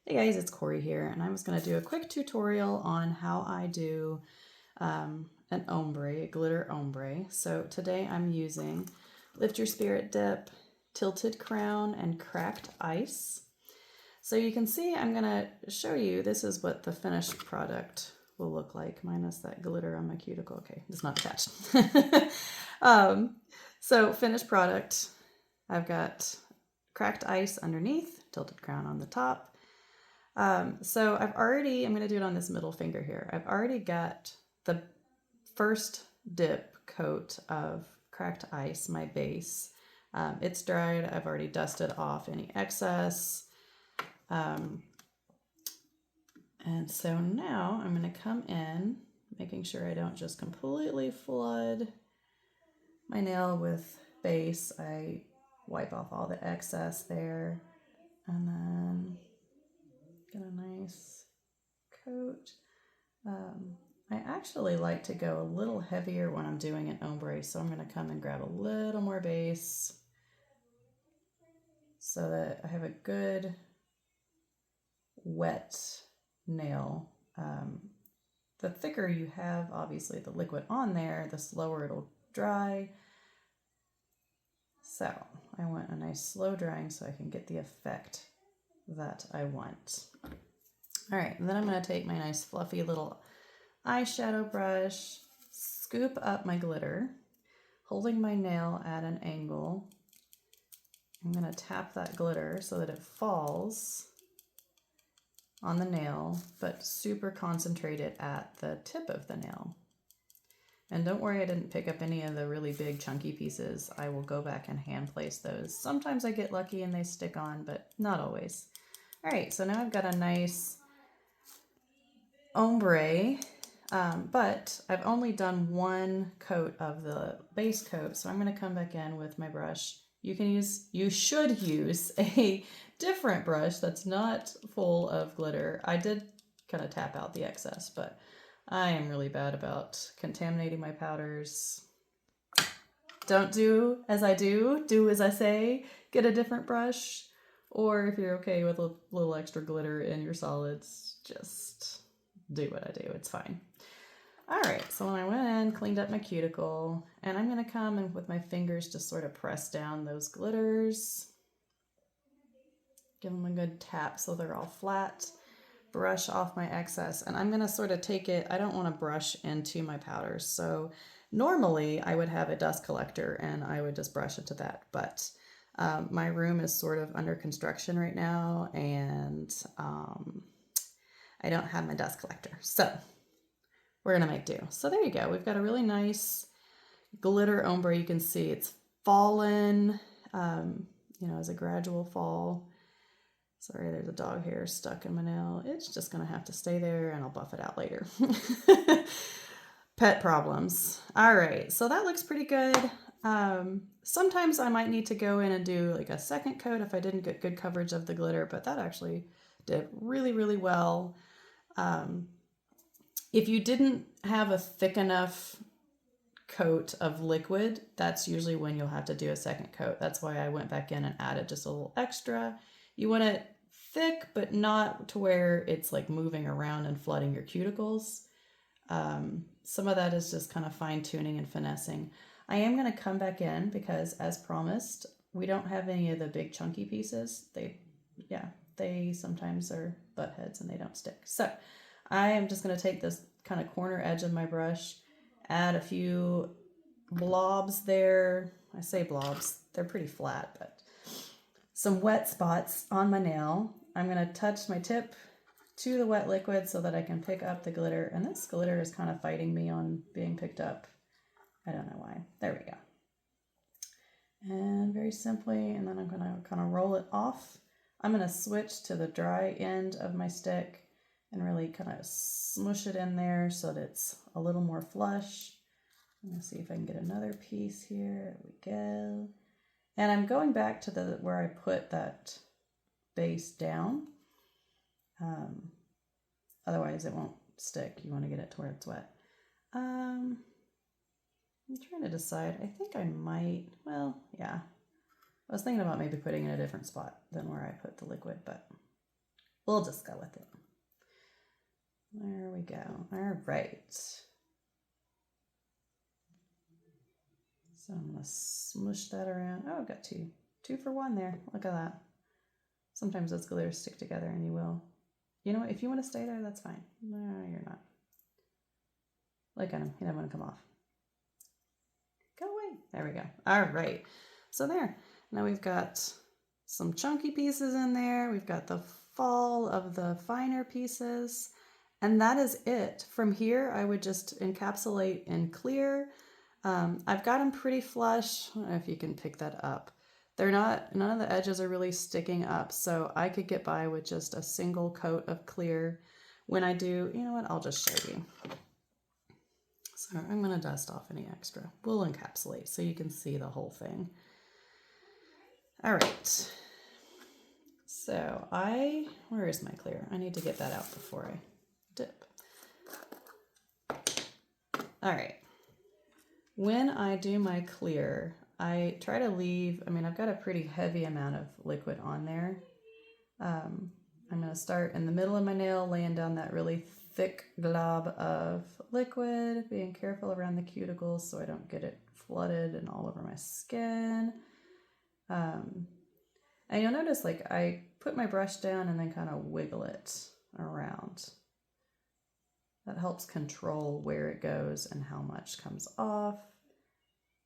Hey guys, it's Corey here, and I was going to do a quick tutorial on how I do an ombre, a glitter ombre. So today I'm using Lift Your Spirit Dip, Tilted Crown, and Cracked Ice. So you can see I'm going to show you, this is what the finished product will look like, minus that glitter on my cuticle. Okay, it's not attached. So finished product, I've got cracked ice underneath, tilted crown on the top. So I'm going to do it on this middle finger here. I've already got the first dip coat of cracked ice, my base. It's dried. I've already dusted off any excess. And so now I'm going to come in, making sure I don't just completely flood my nail with base. I wipe off all the excess there, and then get a nice coat. I actually like to go a little heavier when I'm doing an ombre, so I'm going to come and grab a little more base so that I have a good wet nail. The thicker you have, obviously, the liquid on there, the slower it'll dry. So I want a nice slow drying so I can get the effect that I want. All right, and then I'm going to take my nice fluffy little eyeshadow brush, scoop up my glitter, holding my nail at an angle. I'm going to tap that glitter so that it falls on the nail, but super concentrated at the tip of the nail. And don't worry, I didn't pick up any of the really big chunky pieces. I will go back and hand place those. Sometimes I get lucky and they stick on, but not always. All right, so now I've got a nice ombre, but I've only done one coat of the base coat, so I'm going to come back in with my brush. You should use a different brush that's not full of glitter. I did kind of tap out the excess, but I am really bad about contaminating my powders. Don't do as I do as I say. Get a different brush, or if you're okay with a little extra glitter in your solids, just do what I do. It's fine. All right, so when I went in, cleaned up my cuticle, and I'm going to come and with my fingers just sort of press down those glitters. Give them a good tap so they're all flat. Brush off my excess, and I'm going to sort of take it, I don't want to brush into my powders, so normally I would have a dust collector and I would just brush into that, but my room is sort of under construction right now, and I don't have my dust collector, so we're going to make do. So there you go. We've got a really nice glitter ombre. You can see it's fallen, as a gradual fall. Sorry, there's a dog hair stuck in my nail. It's just going to have to stay there, and I'll buff it out later. Pet problems. All right, so that looks pretty good. Sometimes I might need to go in and do like a second coat if I didn't get good coverage of the glitter, but that actually did really, really well. If you didn't have a thick enough coat of liquid, that's usually when you'll have to do a second coat. That's why I went back in and added just a little extra. You want it thick, but not to where it's like moving around and flooding your cuticles. Some of that is just kind of fine tuning and finessing. I am going to come back in because, as promised, we don't have any of the big chunky pieces. They sometimes are butt heads and they don't stick. So I am just going to take this kind of corner edge of my brush, add a few blobs there. I say blobs, they're pretty flat, but some wet spots on my nail. I'm going to touch my tip to the wet liquid so that I can pick up the glitter. And this glitter is kind of fighting me on being picked up. I don't know why. There we go. And very simply, and then I'm going to kind of roll it off. I'm going to switch to the dry end of my stick and really kind of smush it in there so that it's a little more flush. I'm going to see if I can get another piece here. There we go. And I'm going back to where I put that base down. Otherwise it won't stick. You want to get it to where it's wet. I'm trying to decide. I think I might, I was thinking about maybe putting it in a different spot than where I put the liquid, but We'll just go with it. There we go. All right. So I'm going to smush that around. Oh, I've got two for one there. Look at that. Sometimes those glitters stick together and you will. You know what? If you want to stay there, that's fine. No, you're not. Look at him. He doesn't want to come off. Go away. There we go. All right. So there. Now we've got some chunky pieces in there. We've got the fall of the finer pieces. And that is it. From here, I would just encapsulate in clear. I've got them pretty flush. I don't know if you can pick that up. They're not, none of the edges are really sticking up, so I could get by with just a single coat of clear. When I do, you know what, I'll just show you. So I'm going to dust off any extra. We'll encapsulate so you can see the whole thing. All right. So where is my clear? I need to get that out before I dip. All right. When I do my clear, I try to leave, I've got a pretty heavy amount of liquid on there. I'm going to start in the middle of my nail, laying down that really thick glob of liquid, being careful around the cuticles so I don't get it flooded and all over my skin. And you'll notice like I put my brush down and then kind of wiggle it around. That helps control where it goes and how much comes off.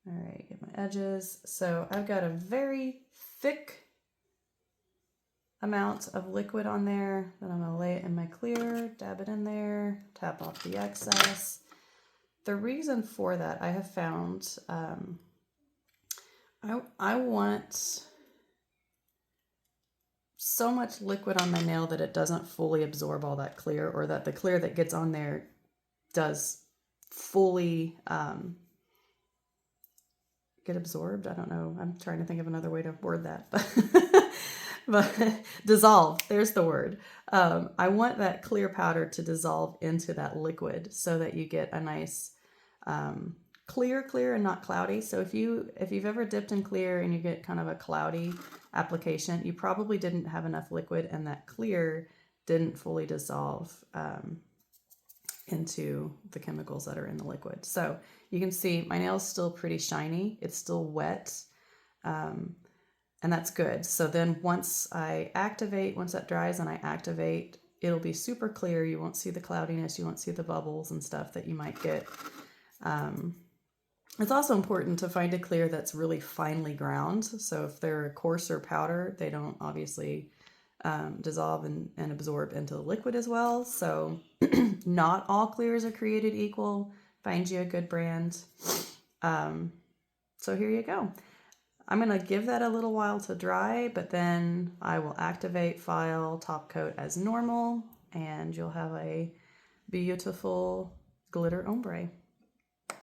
All right, get my edges. So I've got a very thick amount of liquid on there. Then I'm gonna lay it in my clear, dab it in there, tap off the excess. The reason for that, I have found, I want so much liquid on my nail that it doesn't fully absorb all that clear, or that the clear that gets on there does fully get absorbed. I don't know. I'm trying to think of another way to word that, but dissolve. There's the word. I want that clear powder to dissolve into that liquid so that you get a nice clear and not cloudy. So if you've ever dipped in clear and you get kind of a cloudy application, you probably didn't have enough liquid and that clear didn't fully dissolve into the chemicals that are in the liquid. So you can see my nail's still pretty shiny. It's still wet. And that's good. So then once that dries and I activate, it'll be super clear. You won't see the cloudiness. You won't see the bubbles and stuff that you might get. It's also important to find a clear that's really finely ground. So if they're a coarser powder, they don't obviously dissolve and absorb into the liquid as well. So not all clears are created equal. Find you a good brand. So here you go. I'm going to give that a little while to dry, but then I will activate, file, top coat as normal, and you'll have a beautiful glitter ombre.